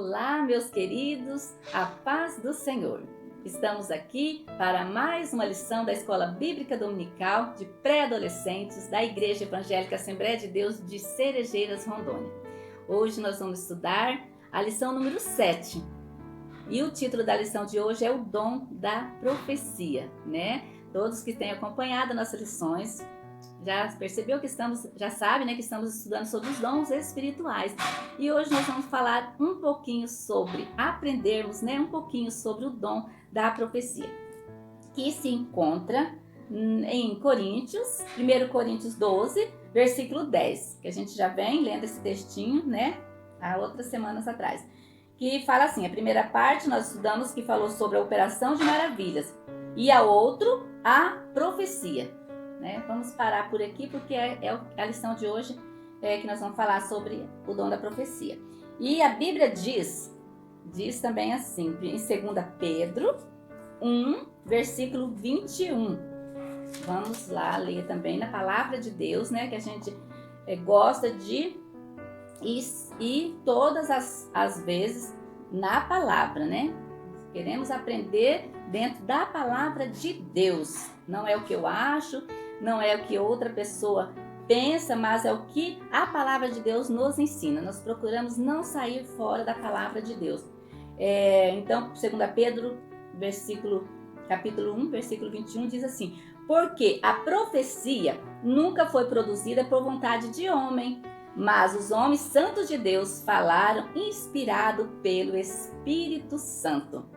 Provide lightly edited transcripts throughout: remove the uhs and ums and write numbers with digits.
Olá, meus queridos, a paz do Senhor. Estamos aqui para mais uma lição da Escola Bíblica Dominical de Pré-Adolescentes da Igreja Evangélica Assembleia de Deus de Cerejeiras, Rondônia. Hoje nós vamos estudar a lição número 7. E o título da lição de hoje é o dom da profecia, né? Todos que têm acompanhado nossas lições já percebeu que já sabe, né, que estamos estudando sobre os dons espirituais. E hoje nós vamos falar um pouquinho sobre aprendermos, né, um pouquinho sobre o dom da profecia, que se encontra em Coríntios, 1 Coríntios 12, versículo 10, que a gente já vem lendo esse textinho, né, há outras semanas atrás, que fala assim, a primeira parte nós estudamos que falou sobre a operação de maravilhas e a outro, a profecia. Né? Vamos parar por aqui porque é a lição de hoje que nós vamos falar sobre o dom da profecia. E a Bíblia diz também assim, em 2 Pedro 1, versículo 21. Vamos lá ler também na palavra de Deus, né? Que a gente gosta de ir todas as vezes na palavra, né? Queremos aprender dentro da palavra de Deus. Não é o que eu acho, não é o que outra pessoa pensa, mas é o que a palavra de Deus nos ensina. Nós procuramos não sair fora da palavra de Deus. Então, 2 Pedro, capítulo 1, versículo 21, diz assim: porque a profecia nunca foi produzida por vontade de homem, mas os homens santos de Deus falaram inspirado pelo Espírito Santo.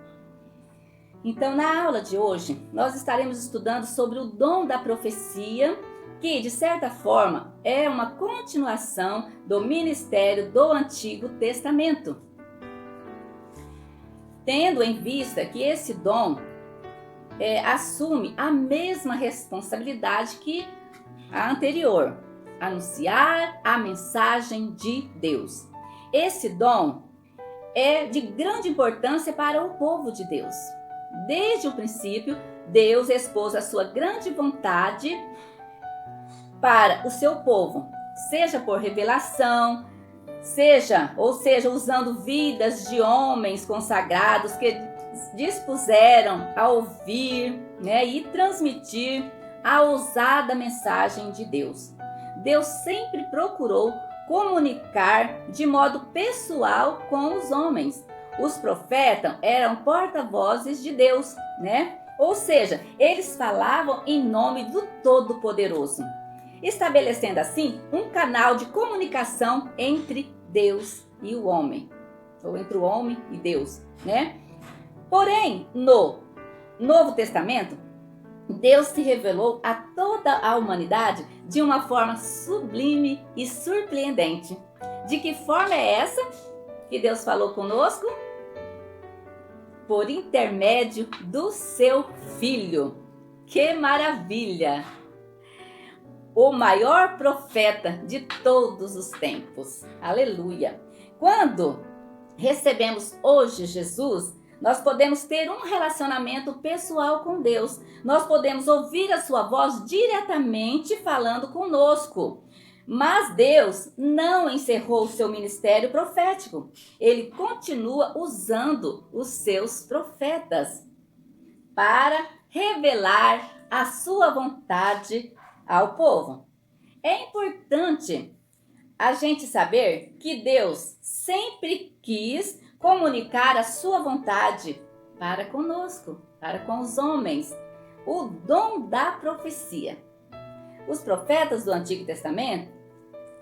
Então, na aula de hoje, nós estaremos estudando sobre o dom da profecia, que, de certa forma, é uma continuação do ministério do Antigo Testamento. Tendo em vista que esse dom assume a mesma responsabilidade que a anterior, anunciar a mensagem de Deus. Esse dom é de grande importância para o povo de Deus. Desde o princípio, Deus expôs a sua grande vontade para o seu povo, seja por revelação, seja usando vidas de homens consagrados que dispuseram a ouvir, né, e transmitir a ousada mensagem de Deus. Deus sempre procurou comunicar de modo pessoal com os homens. Os profetas eram porta-vozes de Deus, né? Ou seja, eles falavam em nome do Todo-Poderoso, estabelecendo assim um canal de comunicação entre Deus e o homem, ou entre o homem e Deus, né? Porém, no Novo Testamento, Deus se revelou a toda a humanidade de uma forma sublime e surpreendente. De que forma é essa que Deus falou conosco? Por intermédio do seu Filho. Que maravilha! O maior profeta de todos os tempos. Aleluia! Quando recebemos hoje Jesus, nós podemos ter um relacionamento pessoal com Deus. Nós podemos ouvir a sua voz diretamente falando conosco. Mas Deus não encerrou o seu ministério profético. Ele continua usando os seus profetas para revelar a sua vontade ao povo. É importante a gente saber que Deus sempre quis comunicar a sua vontade para conosco, para com os homens. O dom da profecia. Os profetas do Antigo Testamento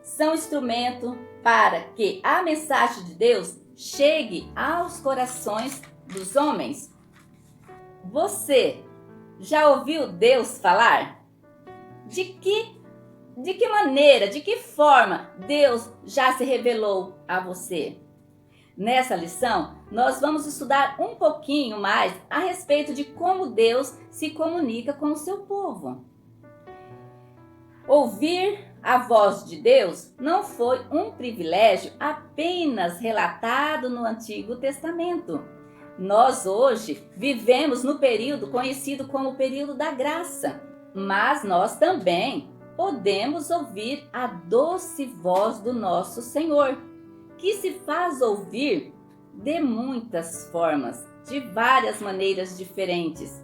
são instrumento para que a mensagem de Deus chegue aos corações dos homens. Você já ouviu Deus falar? De que maneira, de que forma Deus já se revelou a você? Nessa lição, nós vamos estudar um pouquinho mais a respeito de como Deus se comunica com o seu povo. Ouvir a voz de Deus não foi um privilégio apenas relatado no Antigo Testamento. Nós hoje vivemos no período conhecido como o período da graça, mas nós também podemos ouvir a doce voz do nosso Senhor, que se faz ouvir de muitas formas, de várias maneiras diferentes.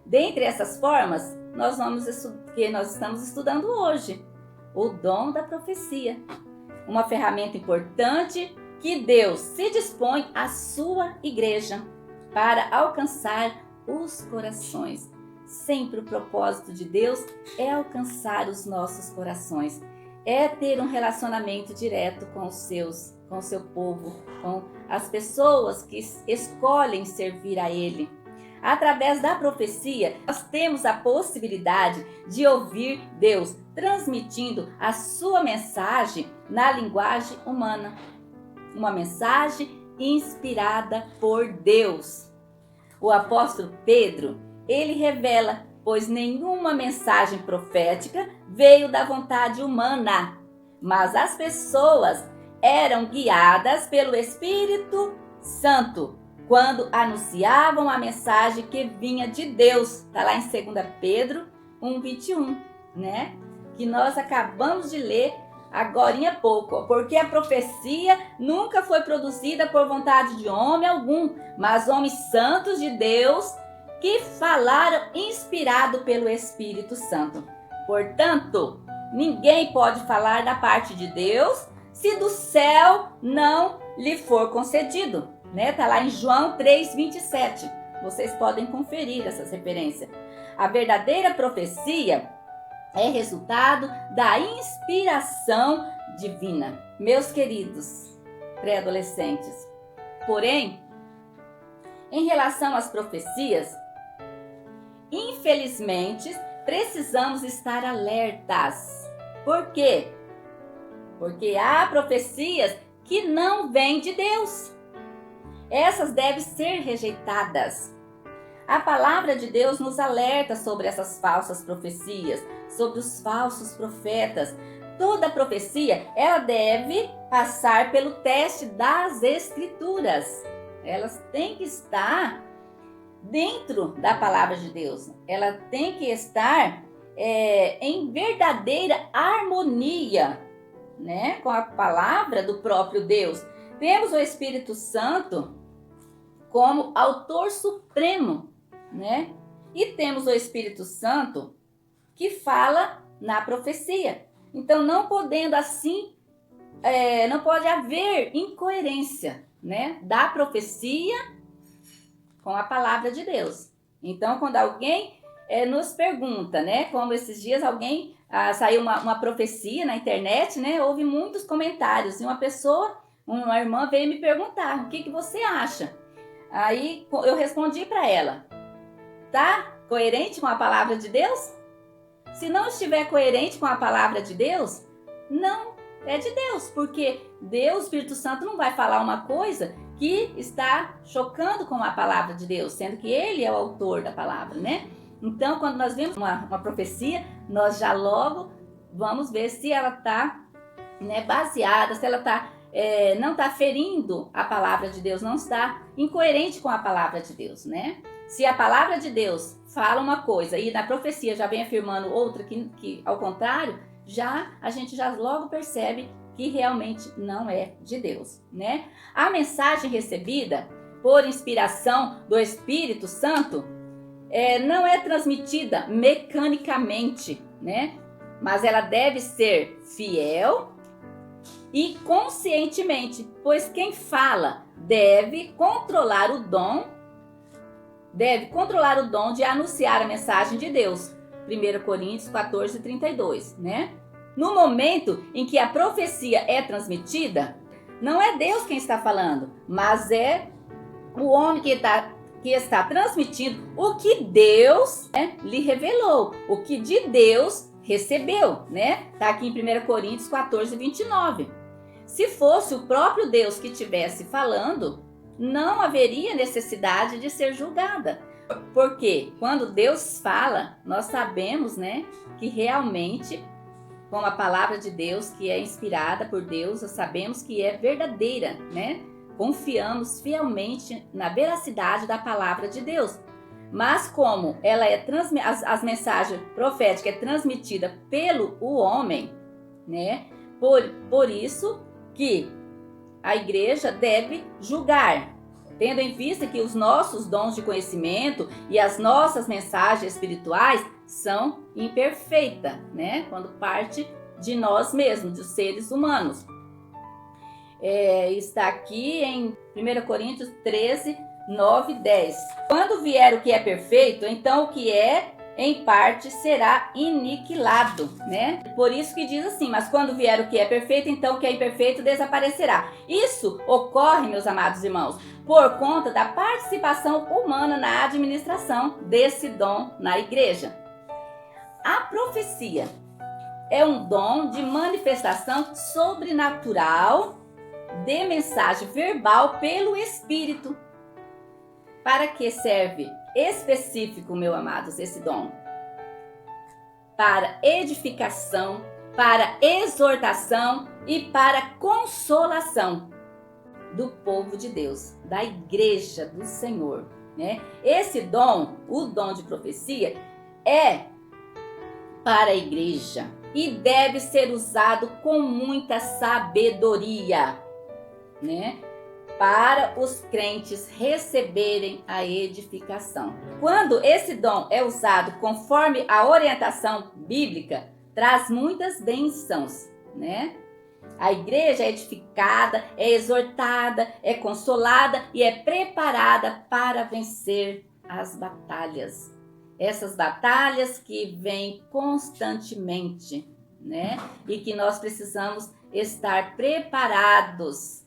Dentre essas formas, que nós estamos estudando hoje, o dom da profecia. Uma ferramenta importante que Deus se dispõe à sua igreja para alcançar os corações. Sempre o propósito de Deus é alcançar os nossos corações, é ter um relacionamento direto com o seu povo, com as pessoas que escolhem servir a Ele. Através da profecia, nós temos a possibilidade de ouvir Deus transmitindo a sua mensagem na linguagem humana. Uma mensagem inspirada por Deus. O apóstolo Pedro, ele revela, pois nenhuma mensagem profética veio da vontade humana, mas as pessoas eram guiadas pelo Espírito Santo quando anunciavam a mensagem que vinha de Deus. Está lá em 2 Pedro 1:21, né? Que nós acabamos de ler agorinha há pouco, porque a profecia nunca foi produzida por vontade de homem algum, mas homens santos de Deus que falaram inspirado pelo Espírito Santo. Portanto, ninguém pode falar da parte de Deus se do céu não lhe for concedido, né? Tá lá em João 3:27. Vocês podem conferir essas referências. A verdadeira profecia é resultado da inspiração divina. Meus queridos pré-adolescentes, porém, em relação às profecias, infelizmente, precisamos estar alertas. Por quê? Porque há profecias que não vêm de Deus. Essas devem ser rejeitadas. A palavra de Deus nos alerta sobre essas falsas profecias, sobre os falsos profetas. Toda profecia, ela deve passar pelo teste das Escrituras. Elas têm que estar dentro da palavra de Deus. Ela tem que estar em verdadeira harmonia, né, com a palavra do próprio Deus. Temos o Espírito Santo como autor supremo, né? E temos o Espírito Santo que fala na profecia. Então, não podendo assim, não pode haver incoerência, né, da profecia com a palavra de Deus. Então, quando alguém nos pergunta, né, como esses dias alguém saiu uma profecia na internet, né, houve muitos comentários e uma irmã veio me perguntar, o que você acha? Aí eu respondi para ela, tá coerente com a palavra de Deus? Se não estiver coerente com a palavra de Deus, não é de Deus, porque Deus, o Espírito Santo, não vai falar uma coisa que está chocando com a palavra de Deus, sendo que Ele é o autor da palavra, né? Então, quando nós vemos uma profecia, nós já logo vamos ver se ela está, né, baseada, se ela não está ferindo a palavra de Deus, não está incoerente com a palavra de Deus, né? Se a palavra de Deus fala uma coisa e na profecia já vem afirmando outra que ao contrário, a gente já logo percebe que realmente não é de Deus, né? A mensagem recebida por inspiração do Espírito Santo não é transmitida mecanicamente, né? Mas ela deve ser fiel e conscientemente, pois quem fala deve controlar o dom de anunciar a mensagem de Deus. 1 Coríntios 14:32, né? No momento em que a profecia é transmitida, não é Deus quem está falando, mas é o homem que está transmitindo o que Deus, né, lhe revelou, o que de Deus recebeu, né? Está aqui em 1 Coríntios 14:29. Se fosse o próprio Deus que estivesse falando, não haveria necessidade de ser julgada. Porque quando Deus fala, nós sabemos, né, que realmente, com a palavra de Deus, que é inspirada por Deus, nós sabemos que é verdadeira, né? Confiamos fielmente na veracidade da palavra de Deus. Mas como ela as mensagens proféticas é transmitida pelo homem, né? Por isso que a igreja deve julgar, tendo em vista que os nossos dons de conhecimento e as nossas mensagens espirituais são imperfeitas, né? Quando parte de nós mesmos, dos seres humanos. Está aqui em 1 Coríntios 13, 9 e 10. Quando vier o que é perfeito, então o que é em parte será aniquilado, né? Por isso que diz assim, mas quando vier o que é perfeito, então o que é imperfeito desaparecerá. Isso ocorre, meus amados irmãos, por conta da participação humana na administração desse dom na igreja. A profecia é um dom de manifestação sobrenatural de mensagem verbal pelo Espírito. Para que serve específico, meus amados, esse dom? Para edificação, para exortação e para consolação do povo de Deus, da igreja do Senhor, né? Esse dom, o dom de profecia, é para a igreja e deve ser usado com muita sabedoria, né? Para os crentes receberem a edificação. Quando esse dom é usado conforme a orientação bíblica, traz muitas bênçãos, né? A igreja é edificada, é exortada, é consolada e é preparada para vencer as batalhas. Essas batalhas que vêm constantemente, né? E que nós precisamos estar preparados,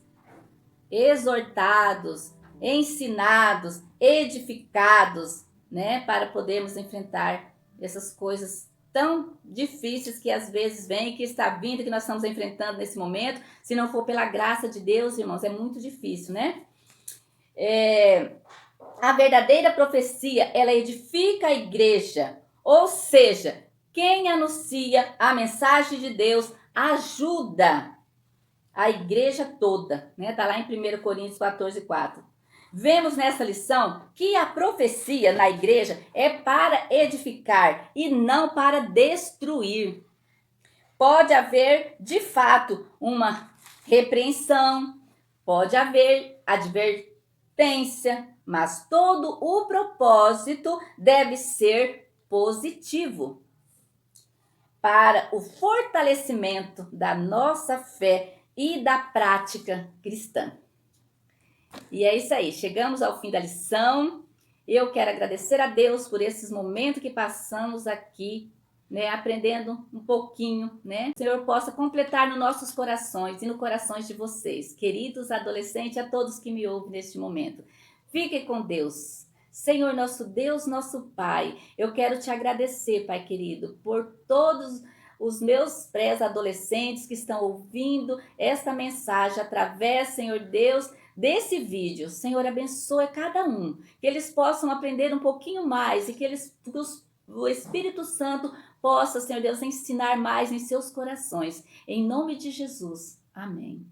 exortados, ensinados, edificados, né, para podermos enfrentar essas coisas tão difíceis que às vezes vêm, que está vindo, que nós estamos enfrentando nesse momento. Se não for pela graça de Deus, irmãos, é muito difícil, né? A verdadeira profecia, ela edifica a igreja, ou seja, quem anuncia a mensagem de Deus ajuda a igreja toda, né? Tá lá em 1 Coríntios 14, 4. Vemos nessa lição que a profecia na igreja é para edificar e não para destruir. Pode haver, de fato, uma repreensão, pode haver advertência, mas todo o propósito deve ser positivo para o fortalecimento da nossa fé e da prática cristã. E é isso aí, chegamos ao fim da lição. Eu quero agradecer a Deus por esses momentos que passamos aqui, né, aprendendo um pouquinho, né? Que o Senhor possa completar nos nossos corações e no corações de vocês, queridos adolescentes, a todos que me ouvem neste momento. Fiquem com Deus. Senhor, nosso Deus, nosso Pai, eu quero te agradecer, Pai querido, por todos os meus pré-adolescentes que estão ouvindo esta mensagem através, Senhor Deus, desse vídeo. Senhor, abençoe cada um, que eles possam aprender um pouquinho mais e que o Espírito Santo possa, Senhor Deus, ensinar mais em seus corações. Em nome de Jesus. Amém.